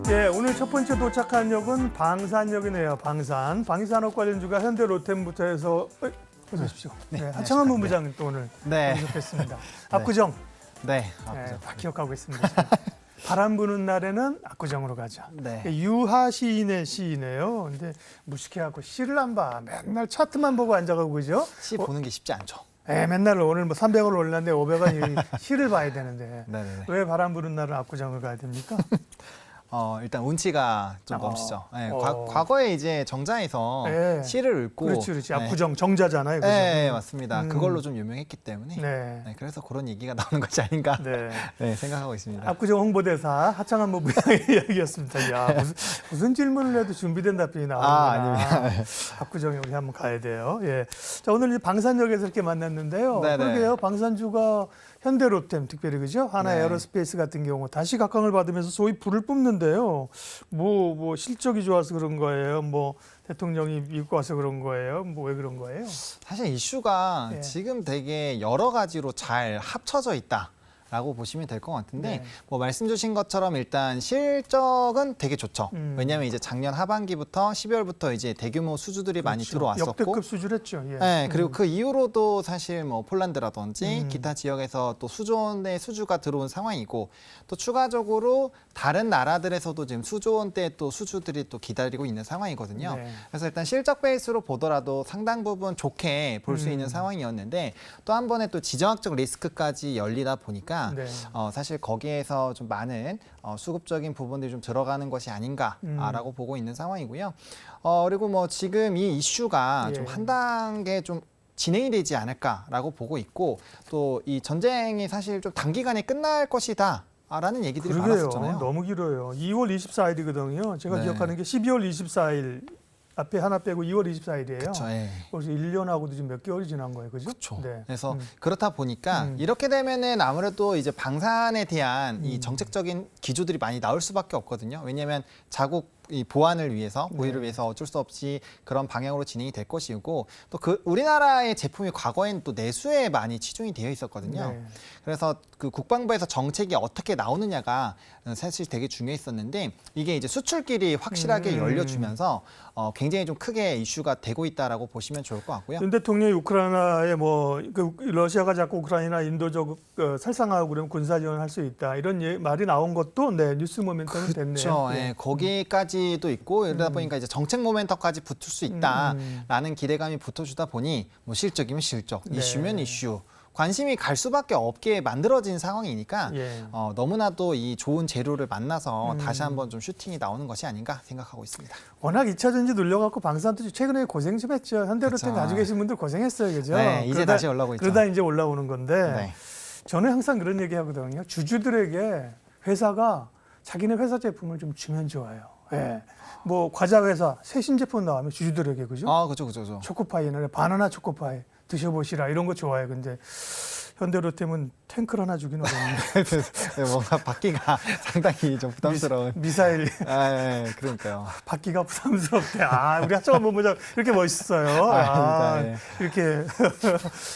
예, 오늘 첫 번째 도착한 역은 방산역이네요. 방산업 관련주가 현대 로템부터 해서 어서 오십시오. 네, 하창한 본부장 또 오늘 오셨겠습니다. 압구정. 네, 다 기억하고 있습니다. 바람 부는 날에는 압구정으로 가자. 네. 유하 시인의 시이네요. 근데 무식해갖고 시를 안 봐. 맨날 차트만 보고 앉아가고 그죠? 시 보는 게 쉽지 않죠. 맨날 오늘 뭐 300원 올랐는데 500원 시를 봐야 되는데 네네네. 왜 바람 부는 날은 압구정을 가야 됩니까? 일단 운치가 좀 넘치죠. 네, 어. 과거에 이제 정자에서 네. 시를 읽고 그렇지. 압구정 정자잖아요. 그죠? 네, 맞습니다. 그걸로 좀 유명했기 때문에 네. 그래서 그런 얘기가 나오는 것이 아닌가 네. 생각하고 있습니다. 압구정 홍보대사 하창한 본부장의 이야기였습니다. 야, 무슨 질문을 해도 준비된 답변이 나오는구나. 아닙니다. 압구정에 우리 한번 가야 돼요. 예. 자, 오늘 이제 방산역에서 이렇게 만났는데요. 네네. 그러게요. 방산주가 현대로템 특별히 그죠? 하나 네. 에어로스페이스 같은 경우 다시 각광을 받으면서 소위 불을 뿜는데요. 뭐 실적이 좋아서 그런 거예요. 뭐 대통령이 미국 와서 그런 거예요. 뭐 왜 그런 거예요? 사실 이슈가 예. 지금 되게 여러 가지로 잘 합쳐져 있다. 라고 보시면 될 것 같은데 네. 뭐 말씀 주신 것처럼 일단 실적은 되게 좋죠. 왜냐하면 이제 작년 하반기부터 12월부터 이제 대규모 수주들이 많이 들어왔었고 역대급 수주했죠. 예. 네, 그리고 그 이후로도 사실 뭐 폴란드라든지 기타 지역에서 또 수조원대 수주가 들어온 상황이고 또 추가적으로 다른 나라들에서도 지금 수조원대 또 수주들이 또 기다리고 있는 상황이거든요. 네. 그래서 일단 실적 베이스로 보더라도 상당 부분 좋게 볼 수 있는 상황이었는데 또 한 번에 또 지정학적 리스크까지 열리다 보니까 네. 사실 거기에서 좀 많은 수급적인 부분들이 좀 들어가는 것이 아닌가라고 보고 있는 상황이고요. 그리고 뭐 지금 이 이슈가 예. 좀 한 단계 좀 진행이 되지 않을까라고 보고 있고 또 이 전쟁이 사실 좀 단기간에 끝날 것이다. 라는 얘기들이 그러게요. 많았었잖아요. 너무 길어요. 2월 24일이거든요. 제가 네. 기억하는 게 12월 24일 앞에 하나 빼고 2월 24일이에요. 그렇죠. 예. 그래서 1년하고도 지금 몇 개월이 지난 거예요. 그죠? 그렇죠. 네. 그래서 그렇다 보니까 이렇게 되면은 아무래도 이제 방산에 대한 이 정책적인 기조들이 많이 나올 수밖에 없거든요. 왜냐하면 자국 이 보안을 위해서 보위를 위해서 어쩔 수 없이 그런 방향으로 진행이 될 것이고 또 그 우리나라의 제품이 과거에는 또 내수에 많이 치중이 되어 있었거든요. 네. 그래서 그 국방부에서 정책이 어떻게 나오느냐가 사실 되게 중요했었는데 이게 이제 수출길이 확실하게 열려주면서 굉장히 좀 크게 이슈가 되고 있다라고 보시면 좋을 것 같고요. 윤 대통령이 우크라이나에 러시아가 자꾸 우크라이나 인도적 살상하고 그러면 군사 지원할 수 있다 이런 말이 나온 것도 뉴스 모멘텀이 됐네요. 그렇죠. 예, 거기까지도 있고 이러다 보니까 이제 정책 모멘텀까지 붙을 수 있다라는 기대감이 붙어주다 보니 뭐 실적이면 실적, 네. 이슈면 이슈. 관심이 갈 수밖에 없게 만들어진 상황이니까 예. 너무나도 이 좋은 재료를 만나서 다시 한번 좀 슈팅이 나오는 것이 아닌가 생각하고 있습니다. 워낙 2차 전지 눌려갖고 방산도 최근에 고생 좀 했죠. 현대로템 그렇죠. 가지고 계신 분들 고생했어요. 그죠? 네, 이제 다시 올라오고 있죠. 그러다 이제 올라오는 건데 네. 저는 항상 그런 얘기 하거든요. 주주들에게 회사가 자기네 회사 제품을 좀 주면 좋아요. 예. 뭐 과자 회사 새 신제품 나오면 주주들에게 그죠? 그죠. 초코파이는 바나나 초코파이 드셔보시라 이런 거 좋아해요. 근데 현대로템은 탱크를 하나 주긴 어렵네. 뭔가 받기가 상당히 좀 부담스러운. 미사일 그러니까요. 받기가 부담스럽대. 우리 하청한 본부장 이렇게 멋있어요. 아닙니다. 예. 이렇게.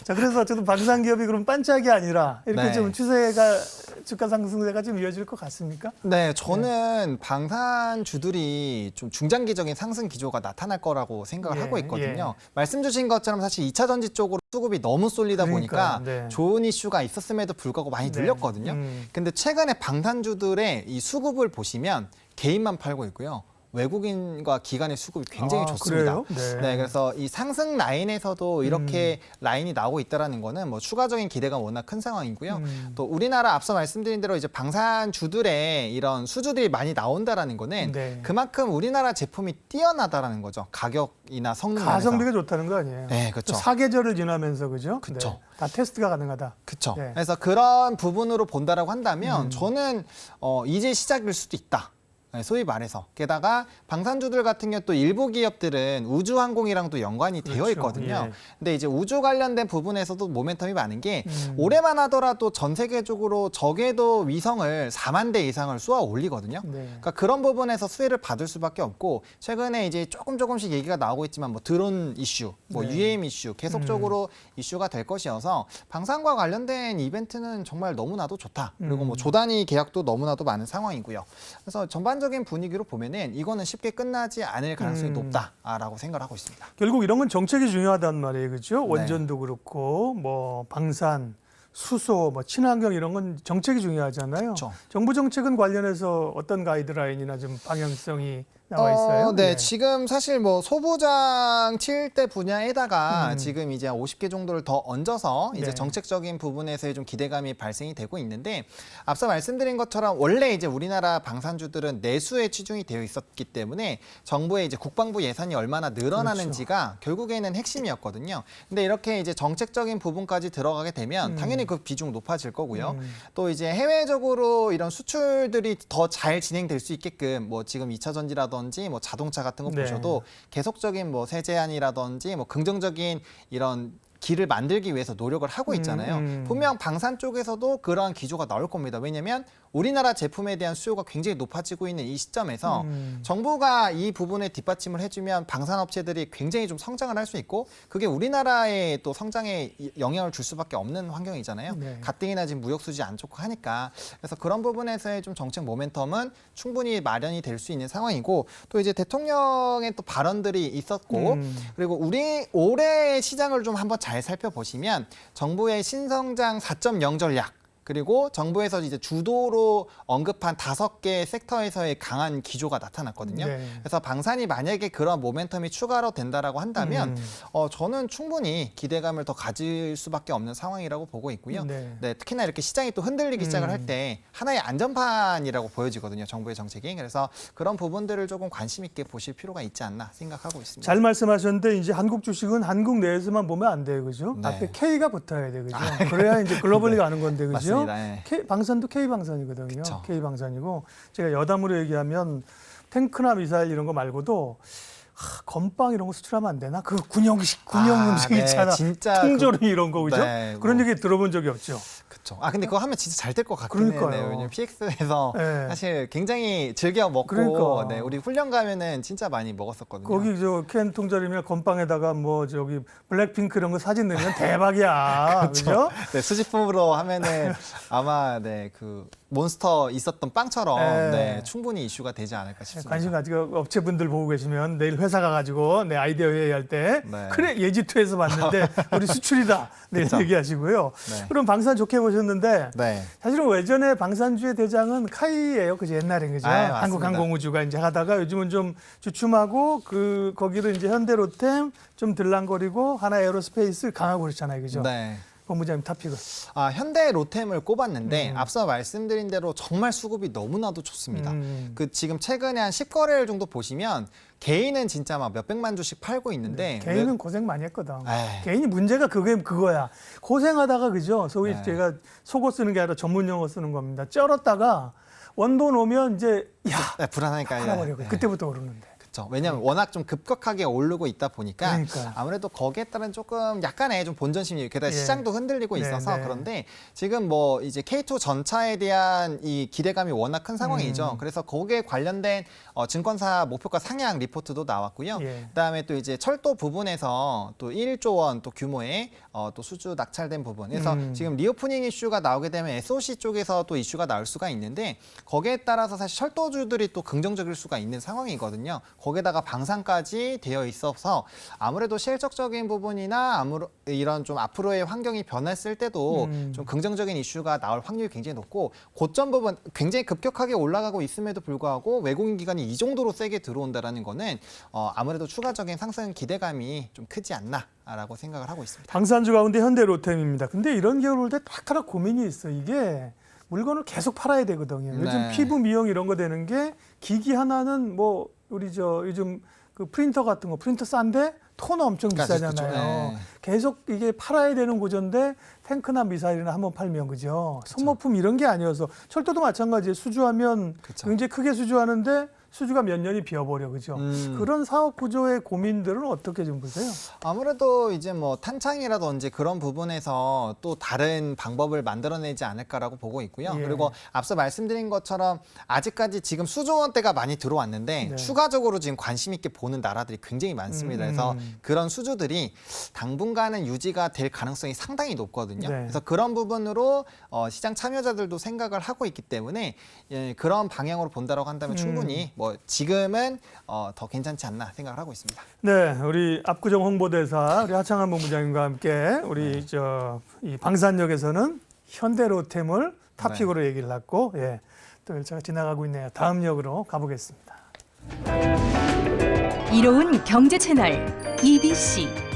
자, 그래서 어쨌든 방산기업이 그럼 반짝이 아니라 이렇게 네. 좀 추세가 주가 상승세가 좀 이어질 것 같습니까? 네, 저는 방산주들이 좀 중장기적인 상승 기조가 나타날 거라고 생각을 예, 하고 있거든요. 말씀 주신 것처럼 사실 2차 전지 쪽으로 수급이 너무 쏠리다 보니까 네. 좋은 이슈가 있었음에도 불구하고 많이 네. 눌렸거든요. 근데 최근에 방산주들의 이 수급을 보시면 개인만 팔고 있고요. 외국인과 기관의 수급이 굉장히 좋습니다. 그래요? 네. 그래서 이 상승 라인에서도 이렇게 라인이 나오고 있다라는 거는 뭐 추가적인 기대가 워낙 큰 상황이고요. 또 우리나라 앞서 말씀드린 대로 이제 방산주들의 이런 수주들이 많이 나온다라는 거는 네. 그만큼 우리나라 제품이 뛰어나다라는 거죠. 가격이나 성능 면에서. 가성비가 좋다는 거 아니에요? 네, 그렇죠. 또 사계절을 지나면서 그죠? 그쵸. 네. 다 테스트가 가능하다. 그렇죠. 네. 그래서 그런 부분으로 본다라고 한다면 저는 이제 시작일 수도 있다. 소위 말해서. 게다가 방산주들 같은 경우 또 일부 기업들은 우주항공이랑도 연관이 되어 그렇죠. 있거든요. 예. 근데 이제 우주 관련된 부분에서도 모멘텀이 많은 게 올해만 하더라도 전 세계적으로 적게도 위성을 4만 대 이상을 쏘아 올리거든요. 네. 그러니까 그런 부분에서 수혜를 받을 수밖에 없고 최근에 이제 조금씩 얘기가 나오고 있지만 뭐 드론 이슈, 뭐 네. UAM 이슈 계속적으로 이슈가 될 것이어서 방산과 관련된 이벤트는 정말 너무나도 좋다. 그리고 뭐 조단위 계약도 너무나도 많은 상황이고요. 그래서 전반적으로 전반적인 분위기로 보면은 이거는 쉽게 끝나지 않을 가능성이 높다라고 생각을 하고 있습니다. 결국 이런 건 정책이 중요하단 말이에요, 그렇죠? 원전도 그렇고 뭐 방산, 수소, 뭐 친환경 이런 건 정책이 중요하잖아요. 그렇죠. 정부 정책은 관련해서 어떤 가이드라인이나 좀 방향성이 나와 있어요? 네, 지금 사실 뭐 소부장 7대 분야에다가 음. 지금 이제 50개 정도를 더 얹어서 이제 네. 정책적인 부분에서의 좀 기대감이 발생이 되고 있는데 앞서 말씀드린 것처럼 원래 이제 우리나라 방산주들은 내수에 치중이 되어 있었기 때문에 정부의 이제 국방부 예산이 얼마나 늘어나는지가 결국에는 핵심이었거든요. 근데 이렇게 이제 정책적인 부분까지 들어가게 되면 당연히 그 비중 높아질 거고요. 또 이제 해외적으로 이런 수출들이 더 잘 진행될 수 있게끔 뭐 지금 2차 전지라든지 뭐 자동차 같은 거 네. 보셔도 계속적인 뭐 세제안이라든지 뭐 긍정적인 이런 길을 만들기 위해서 노력을 하고 있잖아요. 분명 방산 쪽에서도 그러한 기조가 나올 겁니다. 왜냐하면 우리나라 제품에 대한 수요가 굉장히 높아지고 있는 이 시점에서 정부가 이 부분에 뒷받침을 해주면 방산업체들이 굉장히 좀 성장을 할 수 있고 그게 우리나라의 또 성장에 영향을 줄 수밖에 없는 환경이잖아요. 네. 가뜩이나 지금 무역 수지 안 좋고 하니까 그래서 그런 부분에서의 좀 정책 모멘텀은 충분히 마련이 될 수 있는 상황이고 또 이제 대통령의 또 발언들이 있었고 그리고 우리 올해 시장을 좀 한번 잘 살펴보시면 정부의 신성장 4.0 전략 그리고 정부에서 이제 주도로 언급한 5개 섹터에서의 강한 기조가 나타났거든요. 네. 그래서 방산이 만약에 그런 모멘텀이 추가로 된다라고 한다면 저는 충분히 기대감을 더 가질 수밖에 없는 상황이라고 보고 있고요. 네. 네, 특히나 이렇게 시장이 또 흔들리기 시작을 할 때 하나의 안전판이라고 보여지거든요. 정부의 정책이. 그래서 그런 부분들을 조금 관심 있게 보실 필요가 있지 않나 생각하고 있습니다. 잘 말씀하셨는데 이제 한국 주식은 한국 내에서만 보면 안 돼요, 그죠? 네. 앞에 K가 붙어야 돼, 그죠? 그래야 이제 글로벌리 가는 건데, 그죠? 맞습니다. 네. 방산도 K 방산이거든요. 그쵸. K 방산이고 제가 여담으로 얘기하면 탱크나 미사일 이런 거 말고도 건빵 이런 거 수출하면 안 되나? 그 군용 음식 네, 있잖아. 진짜 통조림 이런 거, 그죠? 네, 그런 뭐. 얘기 들어본 적이 없죠. 그렇죠. 근데 그거 하면 진짜 잘 될 것 같긴 그러니까요. 해요. 왜냐면 PX에서 네. 사실 굉장히 즐겨 먹고 그러니까. 네, 우리 훈련 가면은 진짜 많이 먹었었거든요. 거기 저 캔 통조림이나 건빵에다가 뭐 저기 블랙핑크 이런 거 사진 넣으면 대박이야. 그죠? 네, 수집품으로 하면은 아마 네, 그 몬스터 있었던 빵처럼 네. 네, 충분히 이슈가 되지 않을까 싶습니다. 관심 가지고 업체분들 보고 계시면 내일 회사 가가지고 내 아이디어 회의할 때 네. 그래 예지투에서 봤는데 우리 수출이다 내일 그쵸. 얘기하시고요. 네. 그럼 방산 좋게 보셨는데 네. 사실은 예전에 방산주의 대장은 카이예요, 그죠? 옛날엔 그죠? 맞습니다. 한국항공우주가 이제 하다가 요즘은 좀 주춤하고 그 거기를 이제 현대로템 좀 들랑거리고 하나 에어로스페이스 강하고 그렇잖아요, 그죠? 네. 본부장님 탑픽은. 현대 로템을 꼽았는데 앞서 말씀드린 대로 정말 수급이 너무나도 좋습니다. 그 지금 최근에 한 10거래일 정도 보시면 개인은 진짜 막 몇백만 주씩 팔고 있는데 개인은 고생 많이 했거든. 에이. 개인이 문제가 그거야. 고생하다가 그죠? 소위 네. 제가 속어 쓰는 게 아니라 전문 용어 쓰는 겁니다. 쩔었다가 원돈 오면 이제 네, 불안하니까 팔아버려. 네. 그때부터 오르는데. 그렇죠. 왜냐하면 워낙 좀 급격하게 오르고 있다 보니까 그러니까. 아무래도 거기에 따른 조금 약간의 좀 본전 심리, 게다가 예. 시장도 흔들리고 네, 있어서 네. 그런데 지금 뭐 이제 K2 전차에 대한 이 기대감이 워낙 큰 상황이죠. 그래서 거기에 관련된 증권사 목표가 상향 리포트도 나왔고요. 예. 그다음에 또 이제 철도 부분에서 또 1조 원 또 규모의 또 수주 낙찰된 부분. 그래서 지금 리오프닝 이슈가 나오게 되면 SOC 쪽에서 또 이슈가 나올 수가 있는데 거기에 따라서 사실 철도주들이 또 긍정적일 수가 있는 상황이거든요. 거기에다가 방산까지 되어 있어서 아무래도 실적적인 부분이나 이런 좀 앞으로의 환경이 변했을 때도 좀 긍정적인 이슈가 나올 확률이 굉장히 높고 고점 부분 굉장히 급격하게 올라가고 있음에도 불구하고 외국인 기관이 이 정도로 세게 들어온다라는 거는 아무래도 추가적인 상승 기대감이 좀 크지 않나라고 생각을 하고 있습니다. 방산주 가운데 현대로템입니다. 근데 이런 기업을 볼 때 딱 하나 고민이 있어. 이게 물건을 계속 팔아야 되거든요. 요즘 네. 피부 미용 이런 거 되는 게 기기 하나는 뭐 우리 요즘 그 프린터 같은 거 프린터 싼데 토너 엄청 비싸잖아요. 그쵸. 네. 계속 이게 팔아야 되는 구조인데 탱크나 미사일이나 한번 팔면 그죠. 소모품 이런 게 아니어서 철도도 마찬가지예요. 수주하면 그쵸. 굉장히 크게 수주하는데 수주가 몇 년이 비어버려, 그죠? 그런 사업 구조의 고민들은 어떻게 좀 보세요? 아무래도 이제 뭐 탄창이라든지 그런 부분에서 또 다른 방법을 만들어내지 않을까라고 보고 있고요. 예. 그리고 앞서 말씀드린 것처럼 아직까지 지금 수조원대가 많이 들어왔는데 네. 추가적으로 지금 관심 있게 보는 나라들이 굉장히 많습니다. 그래서 그런 수주들이 당분간은 유지가 될 가능성이 상당히 높거든요. 네. 그래서 그런 부분으로 시장 참여자들도 생각을 하고 있기 때문에 예, 그런 방향으로 본다라고 한다면 충분히 뭐 지금은 더 괜찮지 않나 생각을 하고 있습니다. 네, 우리 압구정 홍보대사 우리 하창한 본부장님과 함께 우리 이 방산역에서는 현대로템을 탑픽으로 얘기를 했고, 예, 또 열차가 지나가고 있네요. 다음 역으로 가보겠습니다. 이로운 경제 채널 EBC